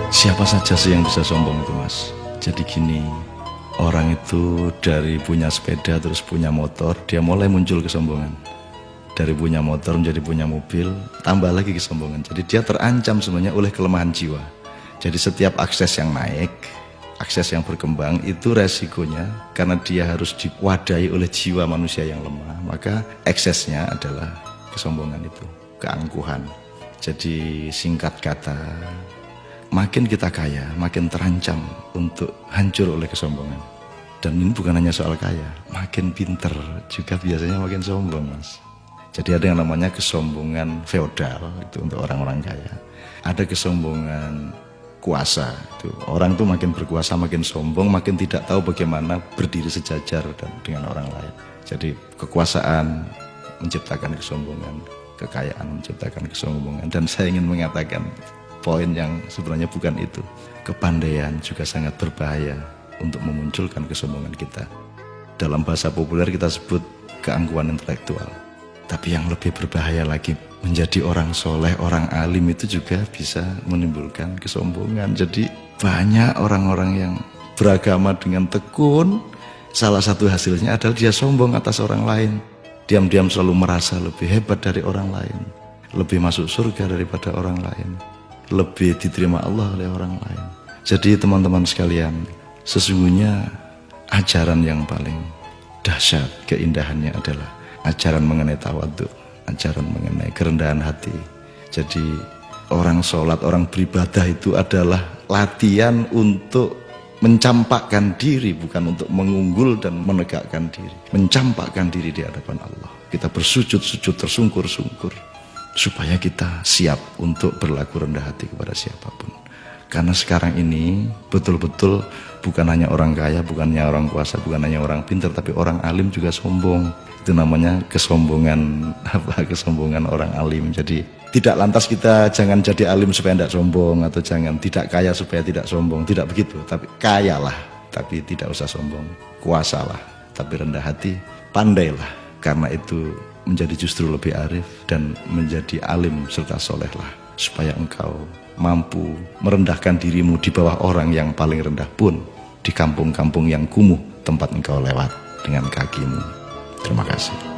Siapa saja sih yang bisa sombong itu, Mas? Jadi gini, orang itu dari punya sepeda terus punya motor, dia mulai muncul kesombongan. Dari punya motor menjadi punya mobil, tambah lagi kesombongan. Jadi dia terancam sebenarnya oleh kelemahan jiwa. Jadi setiap akses yang naik, akses yang berkembang, itu resikonya karena dia harus diwadahi oleh jiwa manusia yang lemah, maka eksesnya adalah kesombongan itu, keangkuhan. Jadi singkat kata, makin kita kaya, makin terancam untuk hancur oleh kesombongan. Dan ini bukan hanya soal kaya, makin pinter juga biasanya makin sombong, Mas. Jadi ada yang namanya kesombongan feodal, itu untuk orang-orang kaya. Ada kesombongan kuasa, itu orang tuh makin berkuasa makin sombong, makin tidak tahu bagaimana berdiri sejajar dan dengan orang lain. Jadi kekuasaan menciptakan kesombongan, kekayaan menciptakan kesombongan. Dan saya ingin mengatakan poin yang sebenarnya bukan itu. Kepandaian juga sangat berbahaya untuk memunculkan kesombongan kita. Dalam bahasa populer kita sebut keangkuhan intelektual. Tapi yang lebih berbahaya lagi, menjadi orang soleh, orang alim itu juga bisa menimbulkan kesombongan. Jadi banyak orang-orang yang beragama dengan tekun, salah satu hasilnya adalah dia sombong atas orang lain. Diam-diam selalu merasa lebih hebat dari orang lain, lebih masuk surga daripada orang lain, lebih diterima Allah oleh orang lain. Jadi teman-teman sekalian, sesungguhnya ajaran yang paling dahsyat keindahannya adalah ajaran mengenai tawadhu, ajaran mengenai kerendahan hati. Jadi orang sholat, orang beribadah itu adalah latihan untuk mencampakkan diri, bukan untuk mengunggul dan menegakkan diri. Mencampakkan diri di hadapan Allah. Kita bersujud-sujud, tersungkur-sungkur, supaya kita siap untuk berlaku rendah hati kepada siapapun. Karena sekarang ini betul-betul bukan hanya orang kaya, bukan hanya orang kuasa, bukan hanya orang pintar, tapi orang alim juga sombong. Itu namanya kesombongan kesombongan orang alim. Jadi tidak lantas kita jangan jadi alim supaya tidak sombong, atau jangan tidak kaya supaya tidak sombong, tidak begitu. Tapi kayalah tapi tidak usah sombong, kuasalah tapi rendah hati, pandailah, karena itu menjadi justru lebih arif dan menjadi alim serta solehlah, supaya engkau mampu merendahkan dirimu di bawah orang yang paling rendah pun di kampung-kampung yang kumuh tempat engkau lewat dengan kakimu. Terima kasih.